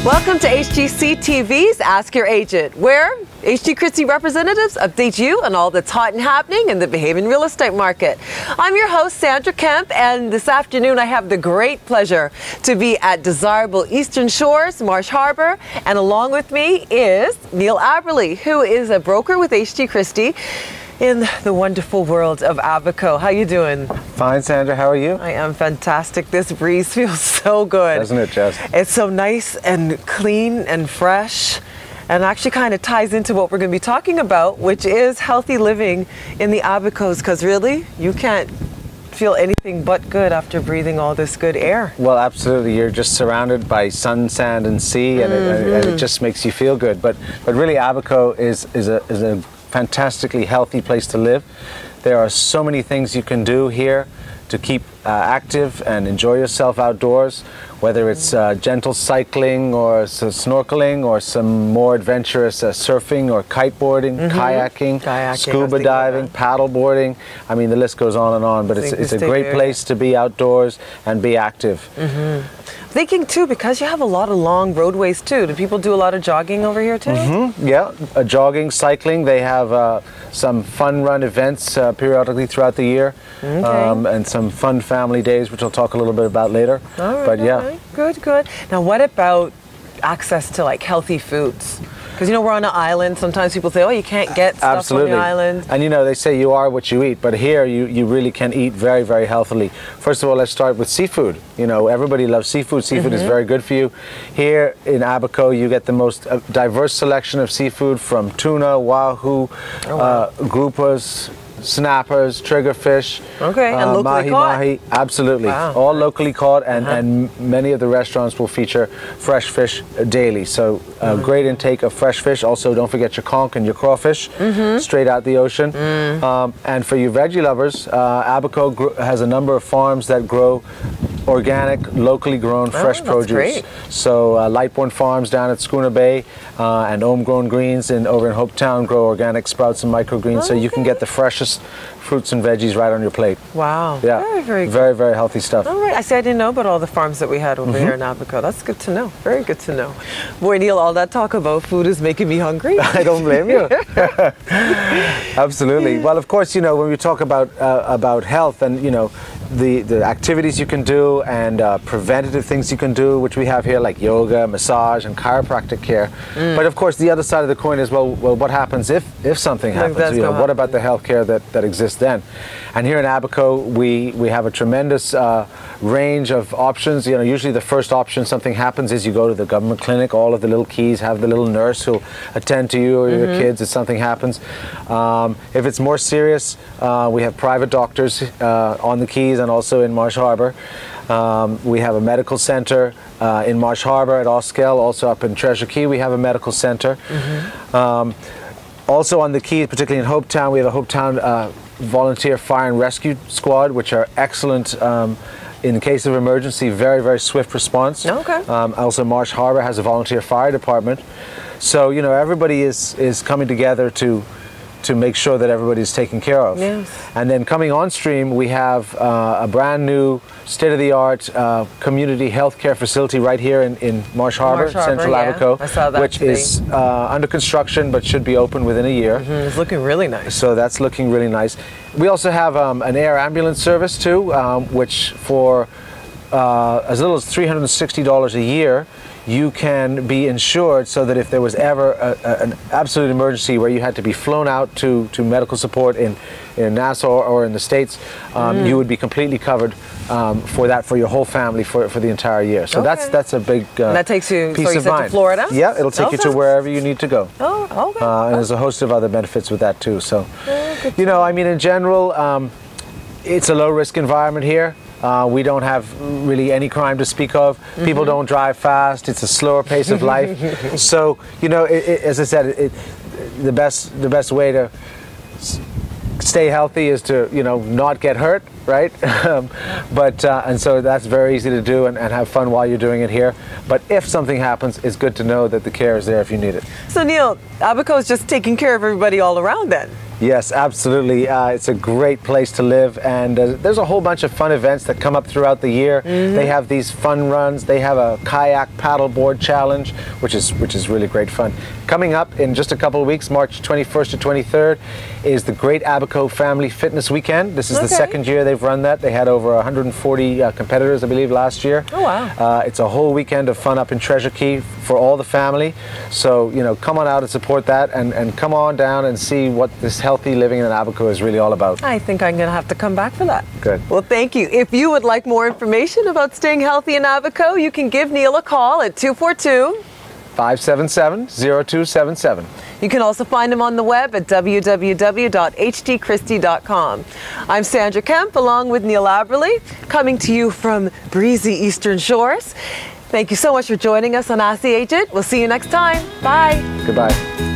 Welcome to HGCTV's Ask Your Agent, where HG Christie representatives update you on all that's hot and happening in the Bahamian real estate market. I'm your host, Sandra Kemp, and this afternoon I have the great pleasure to be at desirable Eastern Shores, Marsh Harbor, and along with me is Neil Aberle, who is a broker with HG Christie in the wonderful world of Abaco. How you doing? Fine, Sandra. How are you? I am fantastic. This breeze feels so good. Doesn't it just? It's so nice and clean and fresh, and actually kind of ties into what we're going to be talking about, which is healthy living in the Abacos, because really, you can't feel anything but good after breathing all this good air. Well, absolutely. You're just surrounded by sun, sand, and sea, and it just makes you feel good. But really, Abaco is a fantastically healthy place to live. There are so many things you can do here to keep active and enjoy yourself outdoors, whether it's gentle cycling or snorkeling or some more adventurous surfing or kiteboarding, kayaking, scuba diving, paddle boarding. I mean, the list goes on and on, but it's a great place to be outdoors and be active. Thinking too, because you have a lot of long roadways too. Do people do a lot of jogging over here too? Yeah, jogging, cycling. They have some fun run events periodically throughout the year, and some fun family days, which I'll talk a little bit about later. All right, but yeah, right. Good. Now, what about access to like healthy foods? Because you know we're on an island. Sometimes people say, "Oh, you can't get stuff on the island." And you know they say you are what you eat, but here you really can eat very, very healthily. First of all, let's start with seafood. You know, everybody loves seafood. Seafood is very good for you. Here in Abaco, you get the most diverse selection of seafood, from tuna, wahoo, groupers, snappers, triggerfish, and locally caught. mahi, absolutely. Wow. All locally caught, and many of the restaurants will feature fresh fish daily. So great intake of fresh fish. Also, don't forget your conch and your crawfish, straight out the ocean. And for you veggie lovers, Abaco has a number of farms that grow organic, locally grown fresh produce. Great. So Lightbourne Farms down at Schooner Bay and Homegrown Greens over in Hopetown grow organic sprouts and microgreens, so you can get the freshest fruits and veggies right on your plate. Wow. Yeah. Very good. Very, very healthy stuff. All right. I didn't know about all the farms that we had over here in Abaco. That's good to know. Very good to know. Boy, Neil, all that talk about food is making me hungry. I don't blame you. Absolutely. Well, of course, you know, when we talk about health and, you know, the activities you can do and preventative things you can do, which we have here, like yoga, massage, and chiropractic care. But of course, the other side of the coin is, well, what happens if something happens? You know, what about the health care that exists then? And here in Abaco, we have a tremendous range of options. You know, usually the first option something happens is you go to the government clinic. All of the little keys have the little nurse who'll attend to you or your kids if something happens. If it's more serious, we have private doctors on the keys and also in Marsh Harbor. We have a medical center in Marsh Harbor at Oskell. Also up in Treasure Key, we have a medical center. Also on the Keys, particularly in Hopetown, we have a Hopetown volunteer fire and rescue squad, which are excellent in case of emergency, very, very swift response. Also Marsh Harbor has a volunteer fire department. So, you know, everybody is coming together to make sure that everybody's taken care of. And then coming on stream, we have a brand new state-of-the-art community health care facility right here in Marsh Harbor, Central Abaco, which is under construction but should be open within a year. It's looking really nice. So that's looking really nice. We also have an air ambulance service too, which for as little as $360 a year, you can be insured so that if there was ever an absolute emergency where you had to be flown out to medical support in Nassau or in the States, you would be completely covered for your whole family for the entire year. So that's a big that takes you, peace of mind. To Florida? Yeah, it'll take you to wherever you need to go. Oh, okay. And there's a host of other benefits with that too. So, you know, I mean, in general, it's a low-risk environment here. We don't have really any crime to speak of. People don't drive fast. It's a slower pace of life. So, you know, as I said, the best way to stay healthy is to, you know, not get hurt, right? And so that's very easy to do and have fun while you're doing it here. But if something happens, it's good to know that the care is there if you need it. So Neil, Abaco is just taking care of everybody all around then. Yes, absolutely. It's a great place to live, and there's a whole bunch of fun events that come up throughout the year. They have these fun runs. They have a kayak paddleboard challenge, which is really great fun. Coming up in just a couple of weeks, March 21st to 23rd, is the Great Abaco Family Fitness Weekend. This is the second year they've run that. They had over 140 competitors, I believe, last year. Oh, wow. It's a whole weekend of fun up in Treasure Key for all the family. So, you know, come on out and support that, and come on down and see what this healthy living in Abaco is really all about. I think I'm going to have to come back for that. Good. Well, thank you. If you would like more information about staying healthy in Abaco, you can give Neil a call at 242-577-0277. You can also find him on the web at www.hdchristie.com. I'm Sandra Kemp, along with Neil Aberle, coming to you from breezy Eastern Shores. Thank you so much for joining us on Ask the Agent. We'll see you next time. Bye. Goodbye.